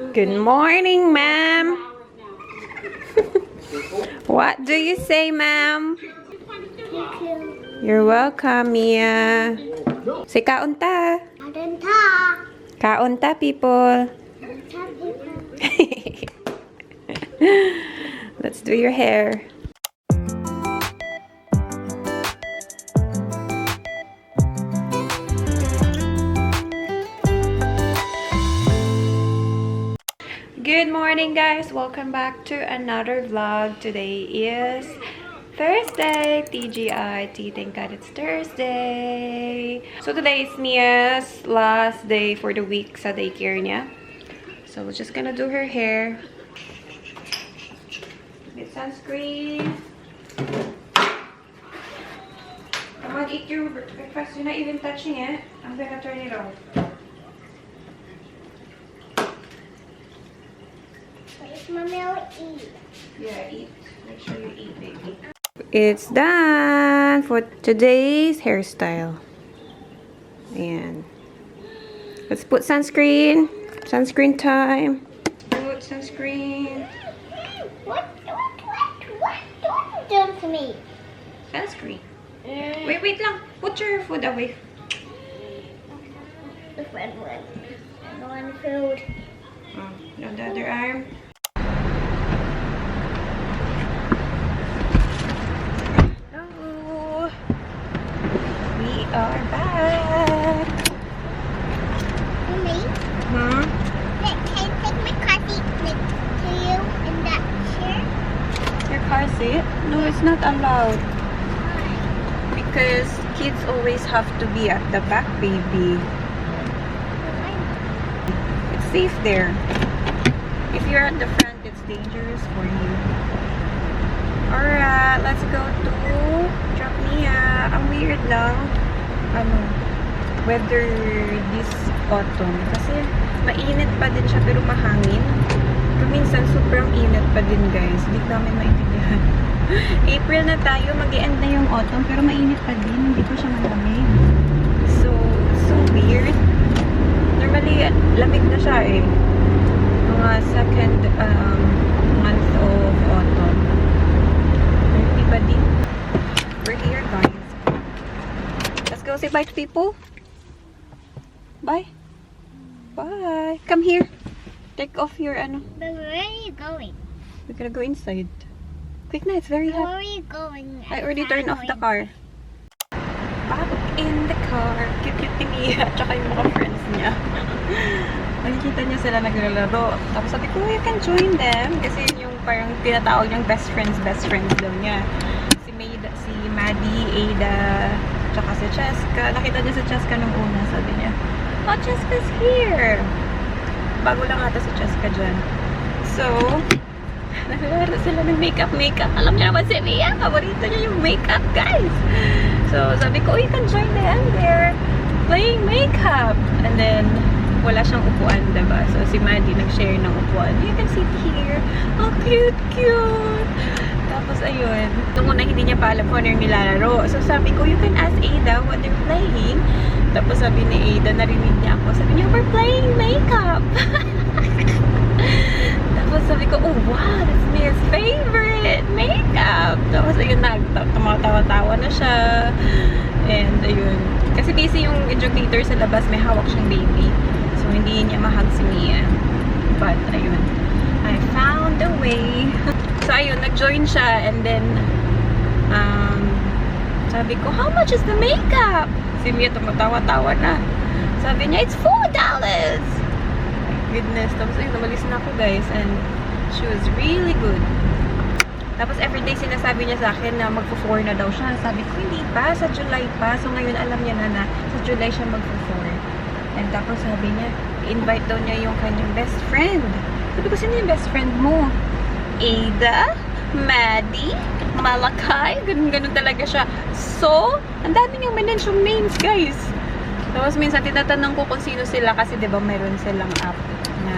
Good morning, ma'am. What do you say, ma'am? You're welcome, Mia. Say kaon ta. Kaon ta, people. Let's do your hair. Good morning, guys. Welcome back to another vlog. Today is Thursday. TGI. Thank God it's Thursday. So today is Mia's last day for the week sa daycare niya. So we're just gonna do her hair. Get sunscreen. Come on, eat your breakfast. You're not even touching it. I'm gonna turn it off. Mommy, I'll eat. Yeah, eat. Make sure you eat, baby. It's done for today's hairstyle. And let's put sunscreen. Sunscreen time. Put sunscreen. What done to me? Sunscreen. Wait lang. Put your food away. The red one. And the one food. Oh, no, the other arm. Hello. We are back. Mommy, Hmm? can I take my car seat next to you in that chair? Your car seat? No, it's not allowed. Because kids always have to be at the back, baby. It's safe there. If you're at the front, it's dangerous for you. Alright, let's go to drop Mia. Ang weird lang, weather this autumn. Kasi mainit pa din siya pero mahangin. Pero minsan sobrang init pa din, guys. Hindi namin maintindihan. April na tayo, mag-i-end na yung autumn pero mainit pa din. Hindi ko siya malamig. So weird. Normally, lamig na siya eh. Mga second month of autumn. Pero hindi pa din. We're here, guys. Let's go say bye to people. Bye. Bye. Come here. Take off your But where are you going? We're gonna go inside. Quick na, it's very Where hot. are you going? I already turned off the car. Back in the car. Cute-cute ni Mia. Tsaka yung mga friends niya. Nakikita niya sila naglalaro. Tapos sabi ko, you can join them. Kasi yun yung parang tinatawag niyang best friends daw niya. Si Maddie, Ada, tsaka si Cheska. Nakita niya si Cheska nung una. Sabi niya, oh, Cheska's here. Bago lang ata si Cheska dyan. So, naglalaro sila ng makeup. Alam niya naman si Mia. Paborito niya yung makeup, guys. So, sabi ko, you can join them. They're playing makeup. And then, wala siyang upuan, diba? So, si Maddie nag-share ng upuan. You can sit here. Oh, cute! Tapos, ayun. Nung una, hindi niya pa alam kung ano yung nilalaro. So, sabi ko, you can ask Ada what they're playing. Tapos, sabi ni Ada, narinig niya ako. Sabi niya, we're playing makeup. Tapos, sabi ko, oh, wow, that's Mia's favorite makeup. Tapos, ayun, tumatawa-tawa na siya. And, ayun. Kasi busy yung educator sa labas, may hawak siyang baby. So, hindi niya mahag si Mia. But, ayun. I found a way. So, ayun, nag-join siya. And then, sabi ko, how much is the makeup? Si Mia tumatawa-tawa na. Sabi niya, it's $4! Goodness. Tapos, ayun, namalis na ako, guys. And, she was really good. Tapos, everyday sinasabi niya sa akin na magpo-4 na daw siya. Sabi ko, hindi pa. Sa July pa. So, ngayon, alam niya na sa July siya magpo-4. And tapos, sabi niya, invite daw niya yung kanyang best friend. Sabi ko, sino yung best friend mo? Ada? Maddie? Malakay? Ganun talaga siya. So, ang dami niyang mention names, guys. Tapos, minsan, tinatanong ko kung sino sila kasi, di ba, mayroon silang app na,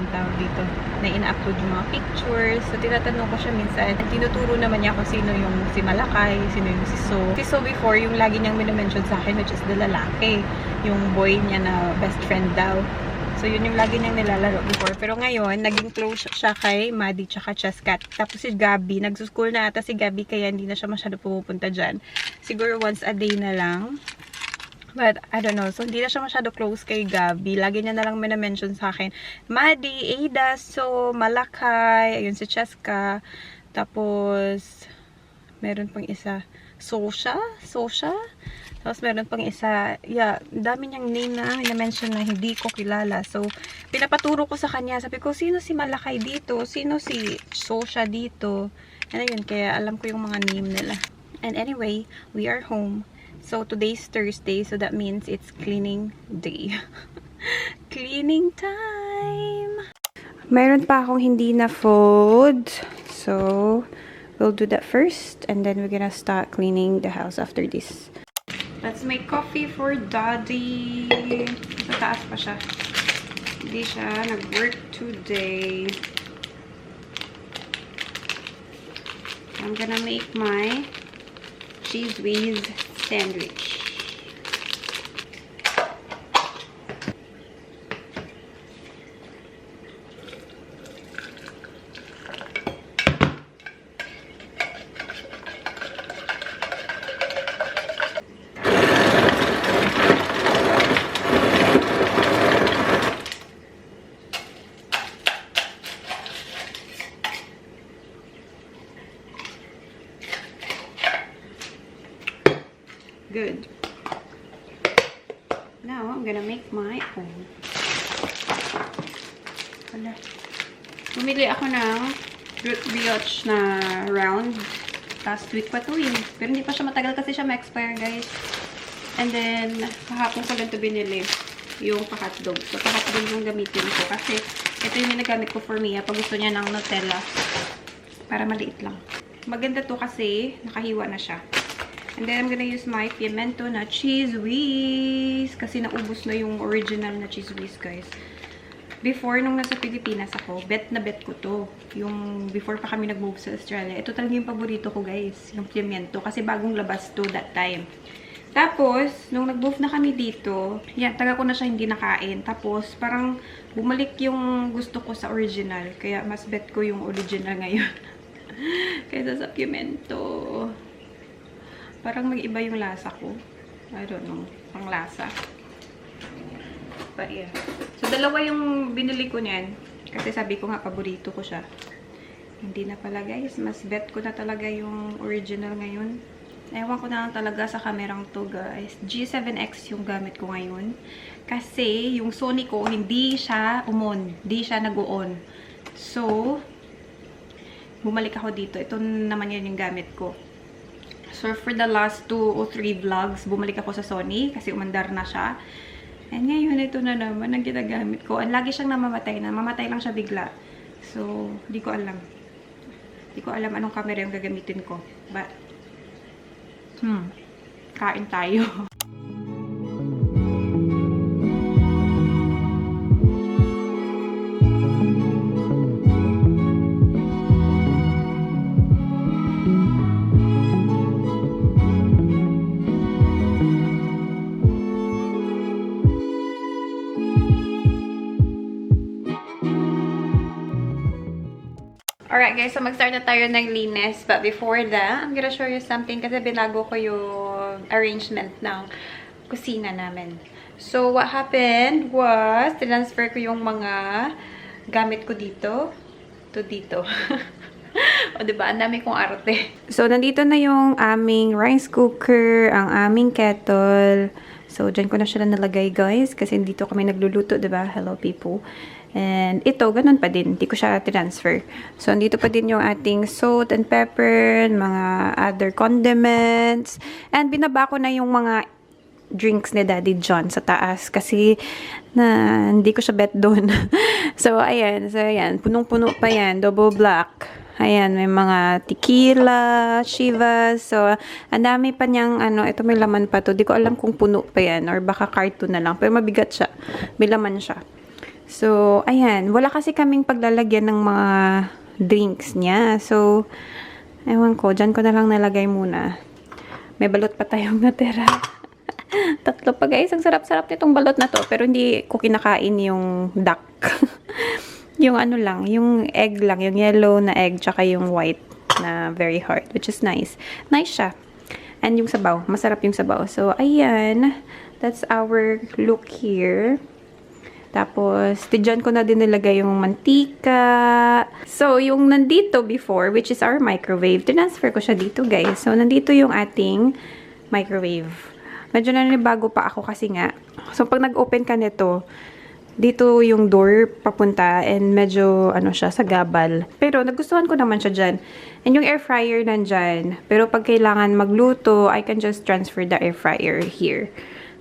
tawag dito, na ina-upload yung mga pictures. So, tinatanong ko siya minsan. Tinuturo naman niya kung sino yung si Malakay, sino yung si So. Si So before, yung lagi niyang minimension sa akin, which is the lalaki. Yung boy niya na best friend daw. So, yun yung lagi niyang nilalaro before. Pero ngayon, naging close siya kay Maddie tsaka Chesscat. Tapos si Gabi, nagsuschool na ata si Gabi kaya hindi na siya masyado pumupunta dyan. Siguro once a day na lang. But, I don't know. So, hindi na siya masyado close kay Gabi. Lagi niya na lang mention sa akin. Maddie, Ada, So, Malakay, ayun si Cheska. Tapos, meron pang isa. Sosha? Tapos meron pang isa, yeah, dami niyang name na na-mention na hindi ko kilala. So, pinapaturo ko sa kanya. Sabi ko, sino si Malakay dito? Sino si Sosha dito? And ayun, kaya alam ko yung mga name nila. And anyway, we are home. So, today's Thursday. So, that means it's cleaning day. Cleaning time! Meron pa akong hindi na fold. So, we'll do that first. And then we're gonna start cleaning the house after this. Let's make coffee for Daddy. Sa taas pa siya. Hindi siya nag-work today. I'm gonna make my cheese whiz sandwich. Good. Now, I'm gonna make my own. Wala. Bumili ako ng fruit brioche na round. Last week pa to yun. Pero hindi pa siya matagal kasi siya ma-expire, guys. And then, kahapon ko lang ito binili. Yung pa-hotdog. So, pa-hotdog yung gamitin ko. Kasi, ito yung ginagamit ko for Mia. Pag gusto niya ng Nutella. Para maliit lang. Maganda to kasi, nakahiwa na siya. And then, I'm gonna use my pimento na cheese whiz. Kasi naubos na yung original na cheese whiz, guys. Before, nung nasa Pilipinas ako, bet na bet ko to. Yung before pa kami nag-move sa Australia. Ito talaga yung paborito ko, guys. Yung pimento. Kasi bagong labas to that time. Tapos, nung nag-move na kami dito, yan, taga ko na siya hindi nakain. Tapos, parang bumalik yung gusto ko sa original. Kaya, mas bet ko yung original ngayon. Kaysa sa pimento. Parang mag-iba yung lasa ko. I don't know. Ang lasa. But yeah. So, dalawa yung binili ko niyan. Kasi sabi ko nga, paborito ko siya. Hindi na pala, guys. Mas bet ko na talaga yung original ngayon. Ewan ko na lang talaga sa kamerang to, guys. G7X yung gamit ko ngayon. Kasi, yung Sony ko, hindi siya umon. Hindi siya nag-on. So, bumalik ako dito. Ito naman yan yung gamit ko. So, for the last 2 or 3 vlogs, bumalik ako sa Sony kasi umandar na siya. And ngayon, ito na naman ang ginagamit ko. And lagi siyang namamatay na. Mamatay lang siya bigla. So, di ko alam. Di ko alam anong camera yung gagamitin ko. But, kain tayo. Alright guys, so mag-start na tayo ng linis. But before that, I'm gonna show you something kasi binago ko yung arrangement ng kusina namin. So, what happened was, transfer ko yung mga gamit ko dito to dito. O diba, ang dami kong arte. So, nandito na yung aming rice cooker, ang aming kettle. So, dyan ko na siya nalagay guys kasi dito kami nagluluto, diba? Hello people. And ito, ganun pa din. Hindi ko siya transfer. So, andito pa din yung ating salt and pepper, mga other condiments. And binaba ko na yung mga drinks ni Daddy John sa taas kasi na hindi ko siya bet doon. So, ayan. So, ayan. Punong-puno pa yan. Double black. Ayan, may mga tequila, Chivas. So, ang dami pa niyang, ito may laman pa to. Di ko alam kung puno pa yan or baka carton na lang. Pero mabigat siya. May laman siya. So, ayan. Wala kasi kaming paglalagyan ng mga drinks niya. So, ewan ko. Dyan ko na lang nalagay muna. May balot pa tayong natira. Tatlo pa guys. Ang sarap-sarap nitong balot na to. Pero hindi ko kinakain yung duck. Yung ano lang, yung egg lang. Yung yellow na egg tsaka yung white na very hard. Which is nice. Nice siya. And yung sabaw. Masarap yung sabaw. So, ayan. That's our look here. Tapos, dyan ko na din nilagay yung mantika. So, yung nandito before, which is our microwave, transfer ko siya dito, guys. So, nandito yung ating microwave. Medyo nanibago pa ako kasi nga. So, pag nag-open ka nito, dito yung door papunta and medyo, ano siya, sa gabal. Pero, nagustuhan ko naman siya dyan. And yung air fryer nandyan. Pero, pag kailangan magluto, I can just transfer the air fryer here.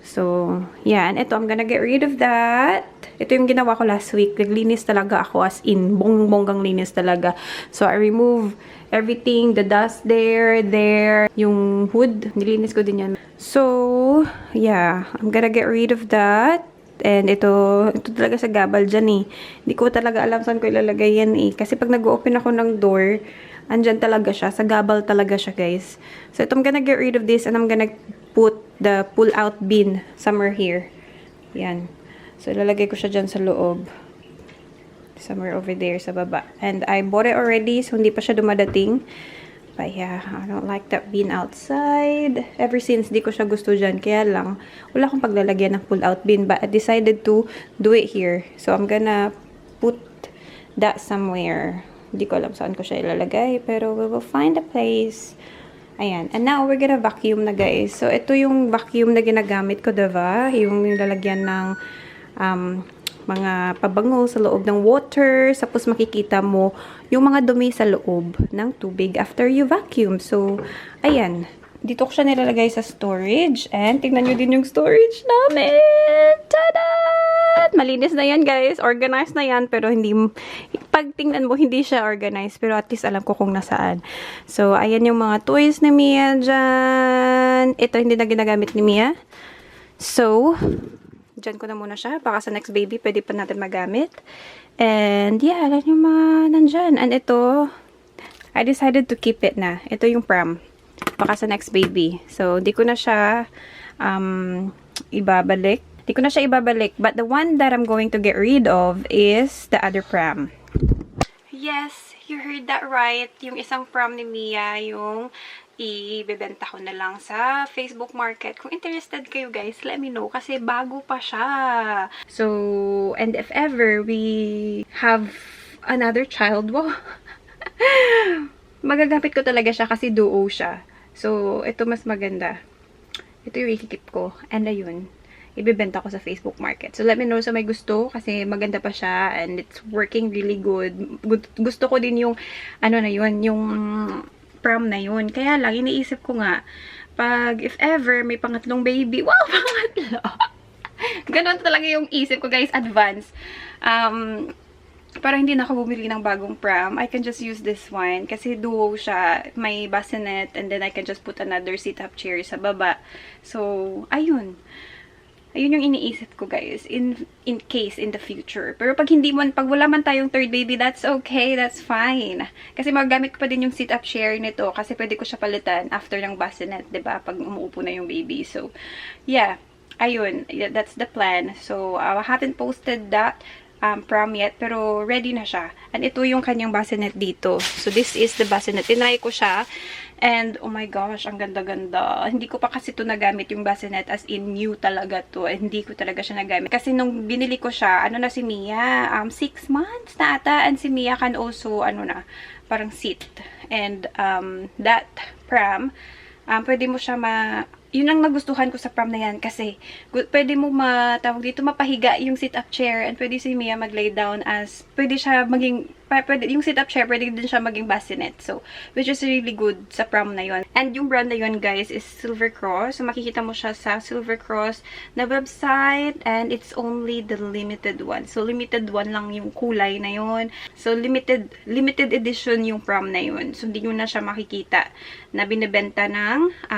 So, yeah. And ito, I'm gonna get rid of that. Ito yung ginawa ko last week. Naglinis talaga ako as in. Bonggang linis talaga. So, I remove everything. The dust there. Yung hood. Nilinis ko din yan. So, yeah. I'm gonna get rid of that. And ito talaga sa gabal dyan eh. Hindi ko talaga alam saan ko ilalagay yan eh. Kasi pag nag-open ako ng door, andyan talaga siya. Sa gabal talaga siya, guys. So, ito, I'm gonna get rid of this and I'm gonna put the pull-out bin somewhere here. Yan. So, ilalagay ko siya dyan sa loob. Somewhere over there sa baba. And I bought it already, so hindi pa siya dumadating. But yeah, I don't like that bin outside. Ever since, di ko siya gusto dyan. Kaya lang, wala akong paglalagyan ng pull-out bin. But I decided to do it here. So, I'm gonna put that somewhere. Hindi ko alam saan ko siya ilalagay. Pero we will find a place. Ayan. And now, we're gonna vacuum na, guys. So, ito yung vacuum na ginagamit ko, diba? Yung nilalagyan ng mga pabango sa loob ng water. Tapos, makikita mo yung mga dumi sa loob ng tubig after you vacuum. So, ayan. Dito ko siya nilalagay sa storage. And, tingnan nyo din yung storage namin. Tada! Malinis na yan, guys. Organized na yan. Pero, hindi, pag tingnan mo, hindi siya organized. Pero, at least alam ko kung nasaan. So, ayan yung mga toys ni Mia dyan. Ito, hindi na ginagamit ni Mia. So, dyan ko na muna siya. Baka sa next baby, pwede pa natin magamit. And, yeah, alam yung mga nandyan. And ito, I decided to keep it na. Ito yung pram. Baka sa next baby. So, di ko na siya ibabalik. Di ko na siya ibabalik. But the one that I'm going to get rid of is the other pram. Yes, you heard that right. Yung isang pram ni Mia, yung ibebenta ko na lang sa Facebook Market. Kung interested kayo, guys, let me know. Kasi bago pa siya. So, and if ever we have another child, wow, magagamit ko talaga siya kasi duo siya. So, ito mas maganda. Ito yung ikikip ko. And ayun, ibebenta ko sa Facebook Market. So, let me know sa may gusto kasi maganda pa siya and it's working really good. Gusto ko din yung, ano na yun, yung prom na yun. Kaya lang, iniisip ko nga, pag if ever may pangatlong baby, wow, pangatlo! Ganon talaga yung isip ko, guys, advance. Para hindi na ako bumili ng bagong pram, I can just use this one. Kasi duo siya, may bassinet, and then I can just put another sit-up chair sa baba. So, ayun. Ayun yung iniisip ko, guys, in case in the future. Pero pag wala man tayong third baby, that's okay, that's fine. Kasi magagamit ko pa din yung sit-up chair nito kasi pwede ko siya palitan after ng bassinet, 'di ba? Pag umuupo na yung baby. So, yeah. Ayun, that's the plan. So, I haven't posted that prom yet, pero ready na siya. And ito yung kanyang bassinet dito. So, this is the bassinet. Tinry ko siya. And, oh my gosh, ang ganda-ganda. Hindi ko pa kasi ito nagamit yung bassinet as in new talaga to. Hindi ko talaga siya nagamit. Kasi nung binili ko siya, ano na si Mia? 6 months na ata. And si Mia can also, ano na, parang sit. And, that pram, pwede mo siya yun ang nagustuhan ko sa pram na yan kasi pwede mo tawag dito, mapahiga yung sit-up chair and pwede si Mia mag-lay down as, pwede siya maging, yung sit-up chair, pwede din siya maging bassinet. So, which is really good sa pram na yun. And yung brand na yun, guys, is Silver Cross. So, makikita mo siya sa Silver Cross na website and it's only the limited one. So, limited one lang yung kulay na yun. So, limited edition yung pram na yun. So, hindi nyo na siya makikita na binibenta ng,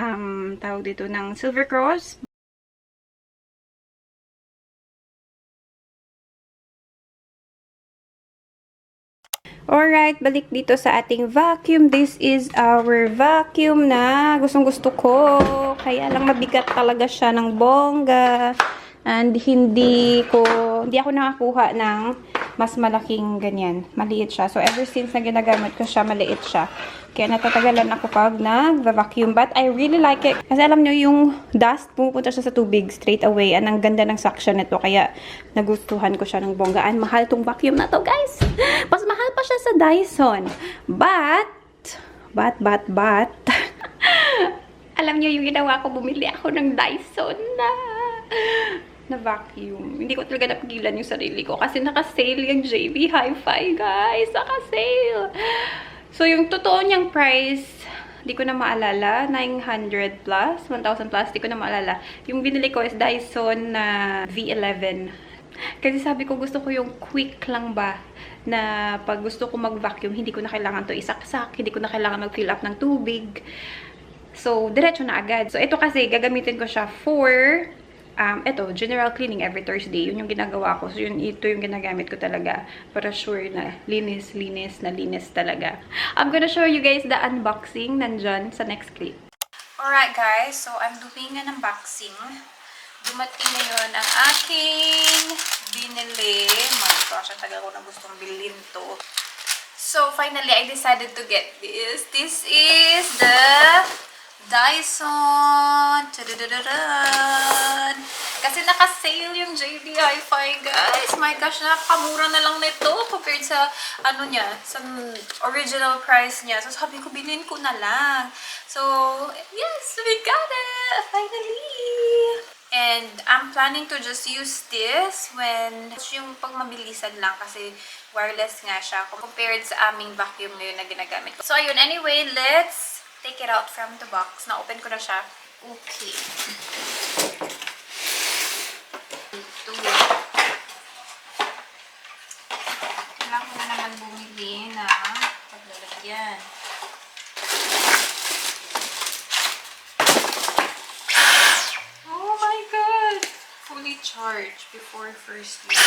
tawag dito, ng Silver Cross. Alright, balik dito sa ating vacuum. This is our vacuum na gustong-gusto ko. Kaya lang mabigat talaga siya ng bongga. And hindi ako nakakuha ng mas malaking ganyan. Maliit siya. So, ever since na ginagamit ko siya, maliit siya. Kaya natatagalan ako pag nag-vacuum. But I really like it. Kasi alam nyo, yung dust, pumupunta siya sa tubig straight away. And ang ganda ng suction nito. Kaya nagustuhan ko siya ng bonggaan. Mahal tong vacuum na to, guys. Mas mahal pa siya sa Dyson. But, alam nyo yung ginawa ko, bumili ako ng Dyson na vacuum. Hindi ko talaga napigilan yung sarili ko. Kasi naka-sale yung JB Hi-Fi, guys. Naka-sale. So, yung totoo niyang price, di ko na maalala. 900 plus, 1,000 plus, di ko na maalala. Yung binili ko is Dyson na V11. Kasi sabi ko, gusto ko yung quick lang ba, na pag gusto ko mag-vacuum, hindi ko na kailangan to isaksak, hindi ko na kailangan mag-fill up ng tubig. So, diretso na agad. So, ito kasi, gagamitin ko siya for ito, general cleaning every Thursday. Yun yung ginagawa ko. So, ito yung ginagamit ko talaga para sure na linis talaga. I'm gonna show you guys the unboxing nandyan sa next clip. Alright guys, so I'm doing an unboxing. Dumating na yun ang aking binili. My gosh, ang tagal ko na gustong bilhin to. So, finally, I decided to get this. This is the Dyson. Tadadadadan. Kasi naka-sale yung JB Hi-Fi, guys. My gosh, napakamura na lang nito compared sa ano niya, sa original price niya. So sabi ko, bilhin ko na lang. So, yes, we got it! Finally! And I'm planning to just use this when yung pag mabilisan lang kasi wireless nga siya compared sa aming vacuum ngayon na ginagamit ko. So ayun, anyway, let's take it out from the box. Na-open ko na siya. Okay. Ito. Kailangan ko na naman bumili na paglalagyan. Oh my God! Fully charged before first use.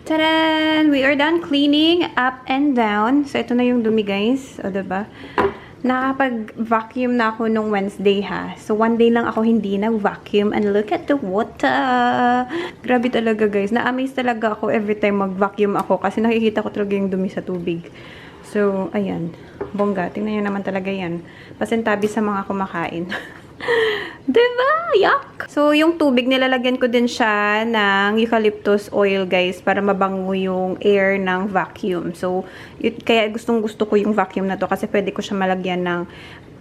Taran! We are done cleaning up and down. So, ito na yung dumi, guys. O, diba? nakapag-vacuum na ako nung Wednesday ha. So, one day lang ako hindi nag-vacuum. And look at the water. Grabe talaga guys. Na-amaze talaga ako every time mag-vacuum ako kasi nakikita ko talaga yung dumi sa tubig. So, ayan. Bongga. Tingnan nyo naman talaga yan. Pasintabi sa mga kumakain. Diba? Yuck! So, yung tubig, nilalagyan ko din siya ng eucalyptus oil, guys, para mabango yung air ng vacuum. So, kaya gustong-gusto ko yung vacuum na to kasi pwede ko siya malagyan ng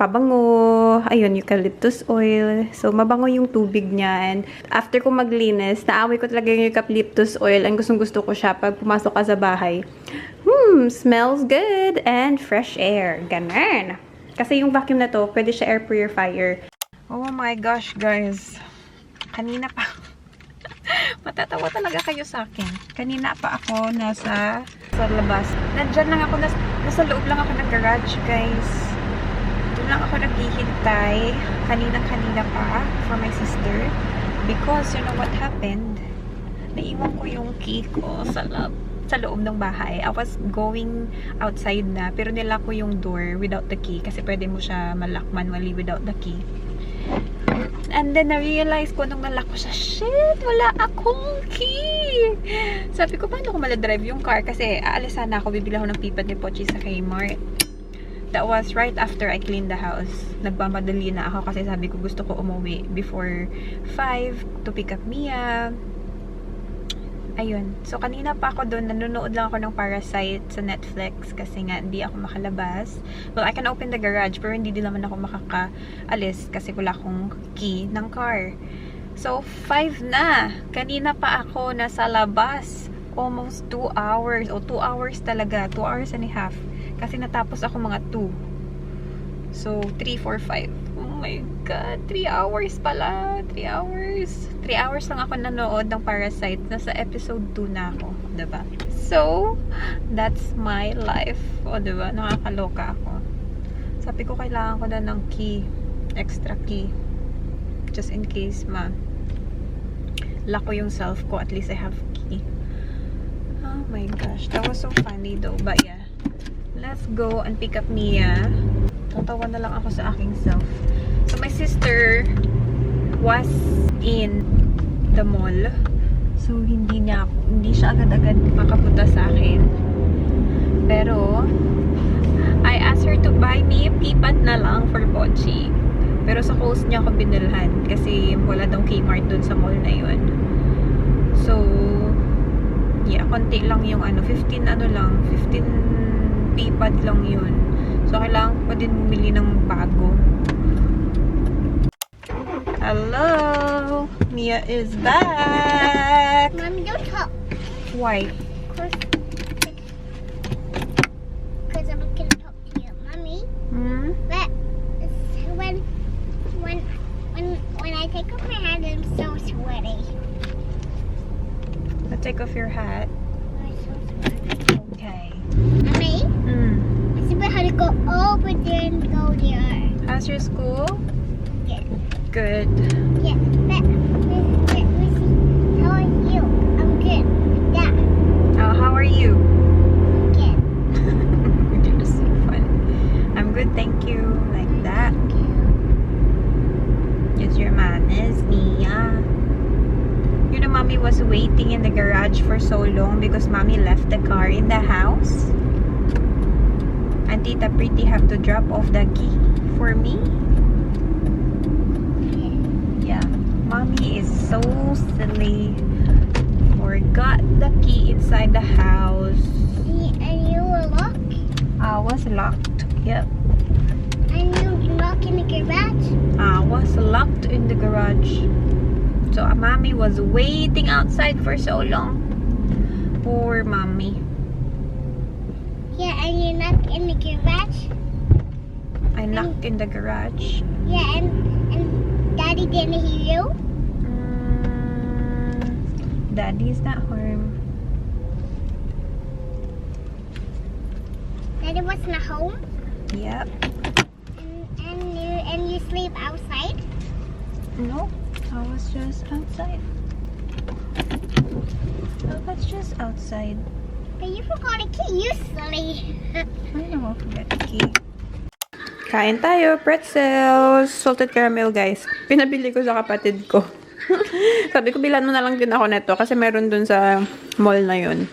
pabango, ayun, eucalyptus oil. So, mabango yung tubig niya. And after ko maglinis, naamoy ko talaga yung eucalyptus oil. Ang gustong-gusto ko siya pag pumasok ka sa bahay. Smells good and fresh air. Ganun. Kasi yung vacuum na to, pwede siya air purifier. Oh my gosh, guys. Kanina pa. Matatawa talaga kayo sa akin. Kanina pa ako nasa labas. Nandyan lang ako, nasa loob lang ako ng garage, guys. Doon lang ako naghihintay. Kanina pa for my sister. Because, you know what happened? Naiwan ko yung key ko sa loob ng bahay. I was going outside na, pero nilak ko yung door without the key. Kasi pwede mo siya malak manually without the key. And then, na-realize ko nung nalak ko siya, shit, wala akong key. Sabi ko, paano ko maladrive yung car? Kasi aalis sana ako, bibili ako ng pipat ni Pochi sa Kmart. That was right after I cleaned the house. Nagmamadali na ako kasi sabi ko gusto ko umuwi before 5 to pick up Mia. Ayun. So, kanina pa ako doon, nanonood lang ako ng Parasite sa Netflix kasi nga, hindi ako makalabas. Well, I can open the garage, pero hindi din naman ako makakaalis kasi wala akong key ng car. So, 5 na. Kanina pa ako nasa labas. Almost 2 hours. O, 2 hours talaga. 2 hours and a half. Kasi natapos ako mga 2. So, 3, 4, 5. Oh my God. 3 hours pala. 3 hours. 3 hours lang ako nanood ng Parasite. Nasa episode 2 na ako. Diba? So, that's my life. O, diba? Nakakaloka ako. Sabi ko, kailangan ko na ng key. Extra key. Just in case lock ko yung self ko. At least I have key. Oh my gosh. That was so funny though. But yeah. Let's go and pick up Mia. Tatawa na lang ako sa aking self. So, my sister was in the mall. So, hindi siya agad-agad makapunta sa akin. Pero, I asked her to buy me pipat na lang for Pochi. Pero sa Kohl's niya ako binilhan kasi wala daw Kmart dun sa mall na yun. So, yeah, konti lang yung 15 pipat lang yun. So, kailangan ko pa din bumili ng bago. Hello! Mia is back! Mommy, don't talk. Why? Because I'm going to talk to you. Mommy, but when I take off my hat, I'm so sweaty. Let's take off your hat. I'm so sweaty. Okay. Mommy, I see how to go over there and go there. How's your school? Yeah. Good. Yeah, but how are you? I'm good. Yeah, Oh, how are you? good. You're just so fun. I'm good, thank you. Like that. Yes, your man is Mia. You know, Mommy was waiting in the garage for so long because Mommy left the car in the house. And Tita Pretty have to drop off the key for me. Yeah, Mommy is so silly. Forgot the key inside the house. And you were locked? I was locked. Yep. And you locked in the garage? I was locked in the garage. So, Mommy was waiting outside for so long. Poor Mommy. Yeah, and you knocked in the garage? I knocked in the garage. Yeah, and Daddy didn't hear you? Daddy's not home. Daddy was not home? Yep. And you sleep outside? No, I was just outside. I was just outside. But you forgot a key, you silly. I know I forgot the key. Kain tayo. Pretzels. Salted caramel, guys. Pinabili ko sa kapatid ko. Sabi ko, bilan mo na lang din ako neto kasi meron dun sa mall na yun.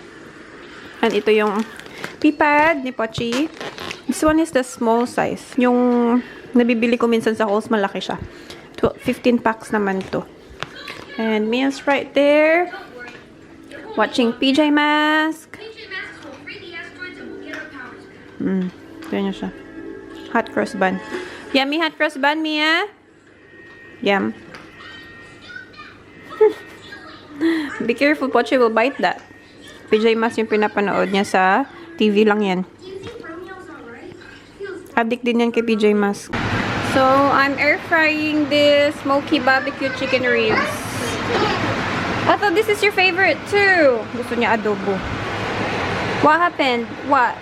And ito yung pipad ni Pochi. This one is the small size. Yung nabibili ko minsan sa Kohl's, malaki siya. 15 packs naman to. And meals right there. Watching PJ Mask. Ganyan siya. Hot cross bun. Yummy hot cross bun, Mia? Yum. Be careful, Pochi will bite that. PJ Mask yung pinapanood niya sa TV lang yan. Addict din yan kay PJ Mask. So, I'm air frying this smoky barbecue chicken ribs. I thought this is your favorite too. Gusto niya adobo. What happened? What?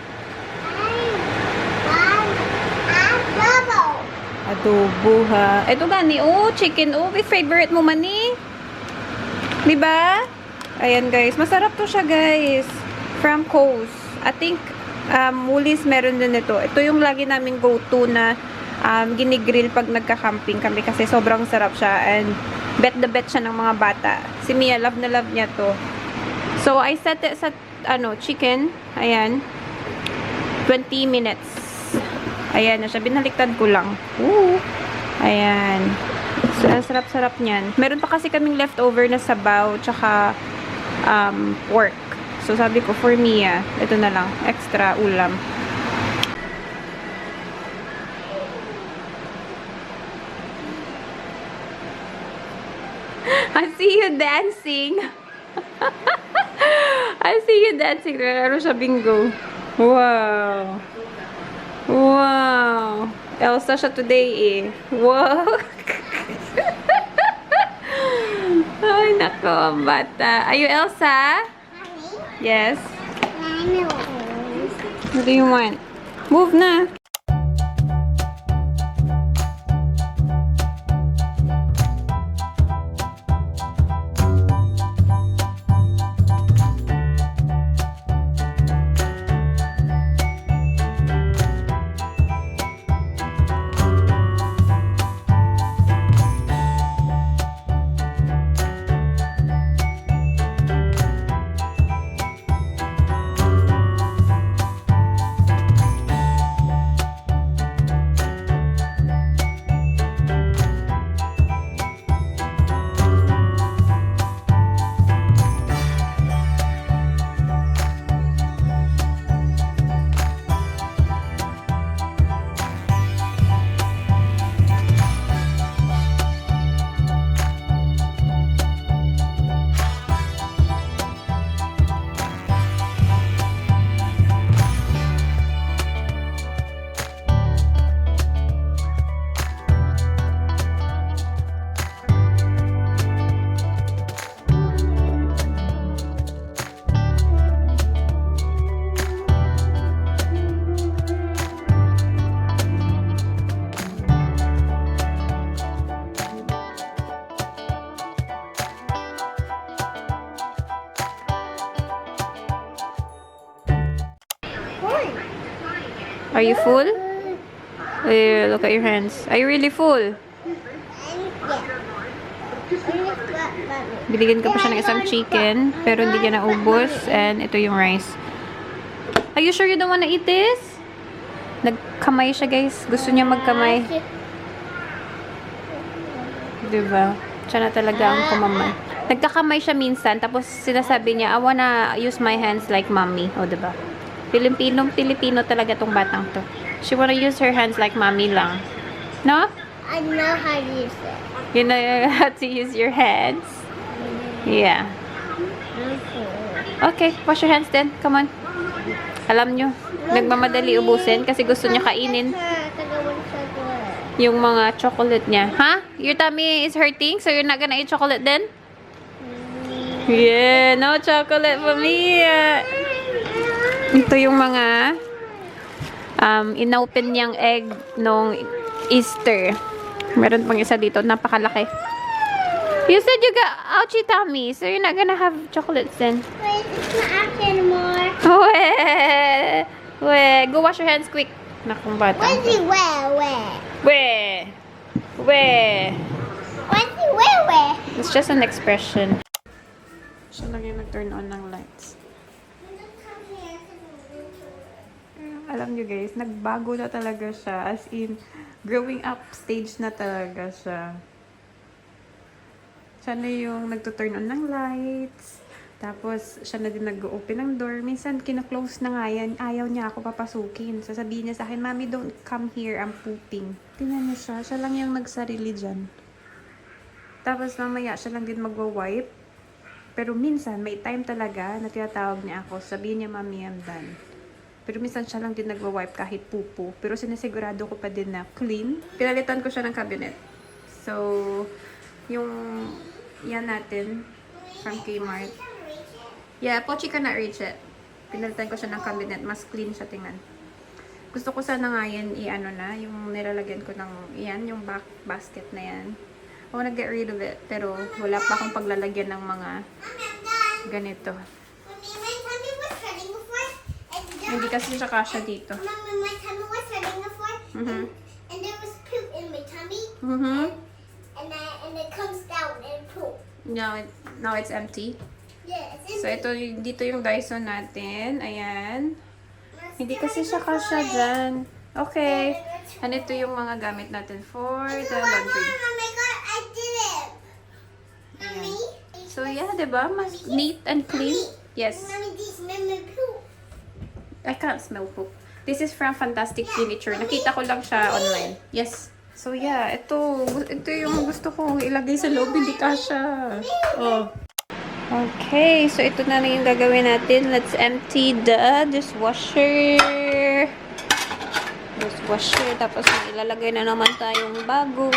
Adobo ha. Ito gani, oh, chicken, oh, favorite mo man eh. Diba? Ayan guys, masarap to siya guys. From Kohl's. I think, Woolies meron din ito. Ito yung lagi namin go-to na ginigrill pag nagka-camping kami kasi sobrang sarap siya and bet the bet siya ng mga bata. Si Mia, love na love niya to. So, I set it sa, chicken. Ayan. 20 minutes. Ayan na siya. Binaliktad ko lang. Ooh. Ayan. So, sarap-sarap niyan. Meron pa kasi kaming leftover na sabaw tsaka pork. So, sabi ko, for Mia, ito na lang. Extra ulam. I see you dancing. I see you dancing. Naglaro siya bingo. Wow. Wow. Elsa siya today eh. Wow. Ay, nako, bata. Are you Elsa? Yes. What do you want? Move na. Are you full? Look at your hands. Are you really full? Biligyan ka pa siya ng isang chicken, pero hindi niya naubos. And ito yung rice. Are you sure you don't wanna eat this? Nagkamay siya, guys. Gusto niya magkamay. Diba? Siya na talaga ang kumamay. Nagkakamay siya minsan, tapos sinasabi niya, I wanna use my hands like mommy. O, diba? Pilipino talaga tong batang to. She wanna use her hands like mommy lang. No? I know how to use it. You know how to use your hands? Yeah. Okay, wash your hands then. Come on. Alam nyo, nagmamadali ubusin kasi gusto niya kainin yung mga chocolate niya. Huh? Your tummy is hurting so you're not gonna eat chocolate then? Yeah, no chocolate for me. Ito yung mga inopen niyang egg nung Easter. Meron pang isa dito, napakalaki. You said you got ouchy tummy, so you're not gonna have chocolates then. Wait, it's not ouch anymore. Weh, go wash your hands quick. Nakong bata. Where's he where? Where? Where's he where? It's just an expression. Siya lang yung nag-turn on ng lights. Alam nyo guys, nagbago na talaga siya. As in, growing up stage na talaga siya. Siya na yung nagto-turn on ng lights. Tapos, siya na din nag-open ng door. Minsan, kina-close na nga yan. Ayaw niya ako papasukin. Sasabihin niya sa akin, Mommy, don't come here. I'm pooping. Tingnan niyo siya. Siya lang yung nagsarili dyan. Tapos, mamaya, siya lang din magwa-wipe. Pero minsan, may time talaga na tinatawag niya ako. Sabihin niya, Mommy, I'm done. Pero minsan siya lang din nagwa-wipe kahit pupo. Pero sinisigurado ko pa din na clean. Pinalitan ko siya ng cabinet. So, yung yan natin from Kmart. Yeah, Pochi ka na reach it. Pinalitan ko siya ng cabinet. Mas clean siya tingnan. Gusto ko sana nga yan i-ano na. Yung nilalagyan ko ng yan, yung basket na yan. I wanna get rid of it. Pero wala pa akong paglalagyan ng mga ganito. Hindi kasi siya kasya dito. Remember my tummy was hurting before? Mhm. And there was poop in my tummy. Mhm. And it comes down and poop. Now it's empty. Yeah, it's So ito dito yung Dyson natin. Ayan. Hindi kasi siya kasya dyan. Okay. And ito yung mga gamit natin for the laundry. Oh my god, I did it. Mommy. So yeah, 'di ba? Mas neat and clean. Yes. Mommy, this mama poop. I can't smell poop. This is from Fantastic Furniture. Nakita ko lang siya online. Yes. So yeah, ito yung gusto kong ilagay sa loob, hindi kasya. Oh. Okay, so ito na yung gagawin natin. Let's empty the dishwasher. Tapos may ilalagay na naman tayong bago.